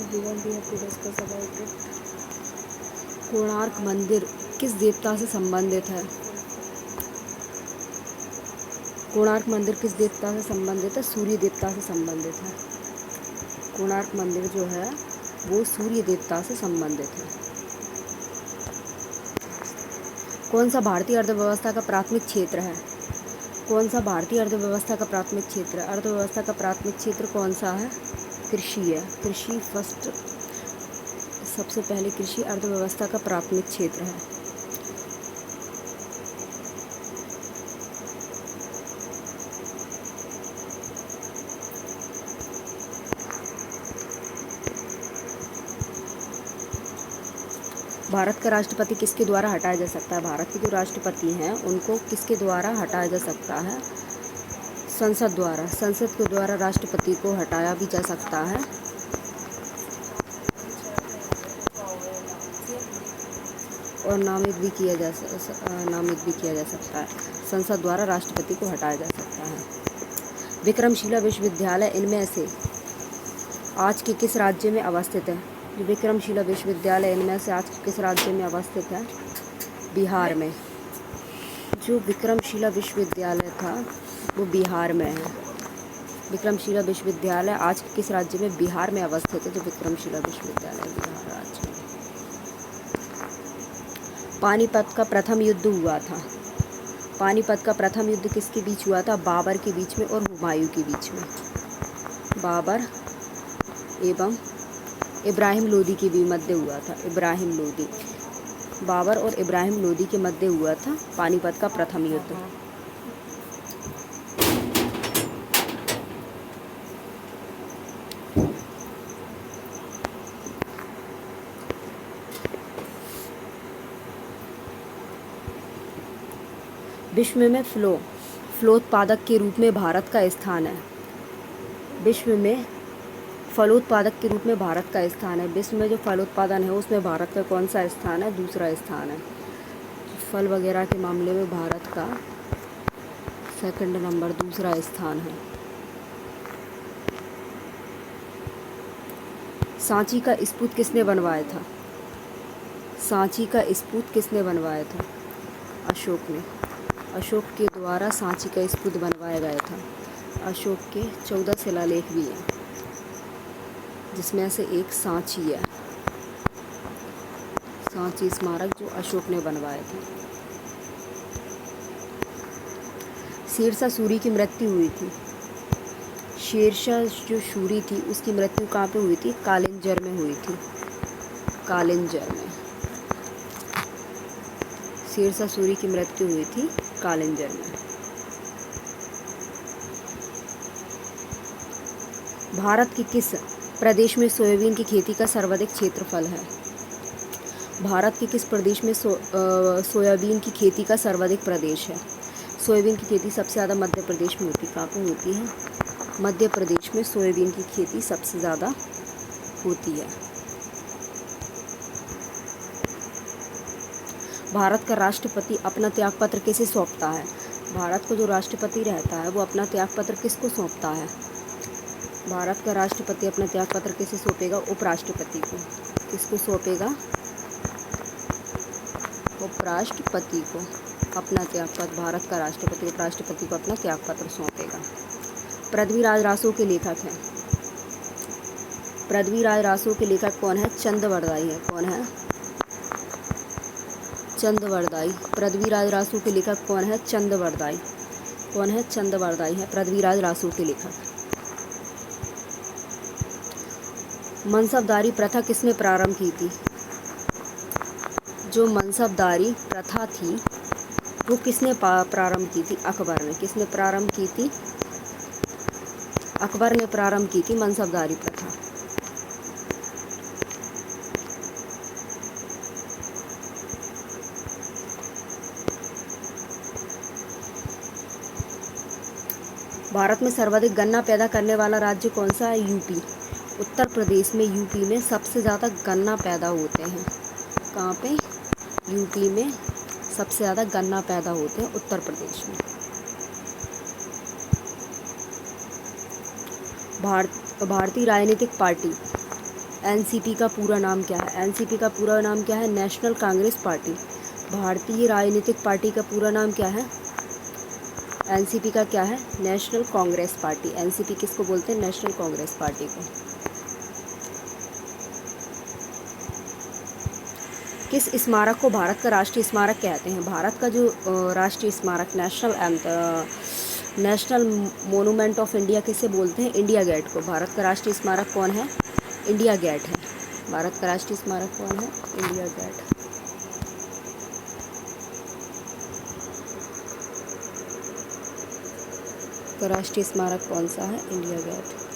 everyone, we have to discuss about it. Konark मंदिर किस देवता से संबंधित है? कोणार्क मंदिर किस देवता से संबंधित है? सूर्य देवता से संबंधित है। कोणार्क मंदिर जो है वो सूर्य देवता से संबंधित है। कौन सा भारतीय अर्थव्यवस्था का प्राथमिक क्षेत्र है? कौन सा भारतीय अर्थव्यवस्था का प्राथमिक क्षेत्र है? अर्थव्यवस्था का प्राथमिक क्षेत्र कौन सा है? कृषि है। कृषि फर्स्ट, सबसे पहले कृषि अर्थव्यवस्था का प्राथमिक क्षेत्र है। भारत का राष्ट्रपति किसके द्वारा हटाया जा सकता है? भारत के जो राष्ट्रपति हैं उनको किसके द्वारा हटाया जा सकता है? संसद द्वारा। संसद के द्वारा राष्ट्रपति को हटाया भी जा सकता है। और नामित भी किया जा सकता है। संसद द्वारा राष्ट्रपति को हटाया जा सकता है। विक्रमशिला विश्वविद्यालय इनमें से आज के किस राज्य में अवस्थित है? जो विक्रमशिला विश्वविद्यालय इनमें से आज किस राज्य में अवस्थित है? बिहार में। जो विक्रमशिला विश्वविद्यालय था वो बिहार में है। विक्रमशिला विश्वविद्यालय आज किस राज्य में? बिहार में अवस्थित है। जो विक्रमशिला विश्वविद्यालय बिहार राज्य में। पानीपत का प्रथम युद्ध हुआ था। पानीपत का प्रथम युद्ध किसके बीच हुआ था? बाबर के बीच में और हुमायूं के बीच में। बाबर एवं इब्राहिम लोदी के भी मध्य हुआ था। इब्राहिम लोदी, बाबर और इब्राहिम लोदी के मध्य हुआ था पानीपत का प्रथम युद्ध। विश्व में फलोत्पादक के रूप में भारत का स्थान है। विश्व में फलोत्पादक के रूप में भारत का स्थान है। विश्व में जो फलोत्पादन है उसमें भारत का कौन सा स्थान है? दूसरा स्थान है। फल वगैरह के मामले में भारत का सेकंड नंबर, दूसरा स्थान है। सांची का स्तूप किसने बनवाया था? सांची का स्तूप किसने बनवाया था? अशोक ने। अशोक के द्वारा सांची का स्तूप बनवाया गया था। अशोक के 14 शिलालेख भी हैं जिसमें से एक सांची है। सांची स्मारक जो अशोक ने बनवाया था। शेरशाह सूरी की मृत्यु हुई थी। शेरशाह जो सूरी थी उसकी मृत्यु कहाँ पे हुई थी? कालिंजर में हुई थी। कालिंजर में शेरशाह सूरी की मृत्यु हुई थी कालिंजर में। भारत के किस प्रदेश में सोयाबीन की खेती का सर्वाधिक क्षेत्रफल है? भारत के किस प्रदेश में सोयाबीन की खेती का सर्वाधिक प्रदेश है? सोयाबीन की खेती सबसे ज़्यादा मध्य प्रदेश में होती है। कहाँ पर होती है? मध्य प्रदेश में सोयाबीन की खेती सबसे ज़्यादा होती है। भारत का राष्ट्रपति अपना त्यागपत्र किसे सौंपता है? भारत को जो राष्ट्रपति रहता है वो अपना त्यागपत्र किसको सौंपता है? भारत का राष्ट्रपति अपना त्यागपत्र किसे सौंपेगा? उपराष्ट्रपति को। किसको सौंपेगा? उपराष्ट्रपति को अपना त्यागपत्र। भारत का राष्ट्रपति उपराष्ट्रपति को अपना त्यागपत्र सौंपेगा। पृथ्वीराज रासो के लेखक हैं। पृथ्वीराज रासो के लेखक कौन है? चंदवरदाई है। कौन है? चंदवरदाई। पृथ्वीराज रासो के लेखक कौन है? चंदवरदाई। कौन है? चंदवरदाई है पृथ्वीराज रासो के लेखक। मनसबदारी प्रथा किसने प्रारंभ की थी? जो मनसबदारी प्रथा थी वो किसने प्रारंभ की थी? अकबर ने। किसने प्रारंभ की थी? अकबर ने प्रारंभ की थी मनसबदारी प्रथा। भारत में सर्वाधिक गन्ना पैदा करने वाला राज्य कौन सा है? यूपी। उत्तर प्रदेश में, यूपी में सबसे ज़्यादा गन्ना पैदा होते हैं। कहाँ पे? यूपी में सबसे ज़्यादा गन्ना पैदा होते हैं, उत्तर प्रदेश में। भारतीय राजनीतिक पार्टी एनसीपी का पूरा नाम क्या है? एनसीपी का पूरा नाम क्या है? National Congress party. भारतीय राजनीतिक पार्टी का पूरा नाम क्या है? एनसीपी का क्या है? National Congress party. एनसीपी किसको बोलते हैं? नेशनल कांग्रेस पार्टी को। किस स्मारक को भारत का राष्ट्रीय स्मारक कहते हैं? भारत का जो राष्ट्रीय स्मारक, नेशनल मोनूमेंट ऑफ इंडिया किसे बोलते हैं? इंडिया गेट को। भारत का राष्ट्रीय स्मारक कौन है? इंडिया गेट है। भारत का राष्ट्रीय स्मारक कौन है? India gate. का राष्ट्रीय स्मारक कौन सा है? India gate.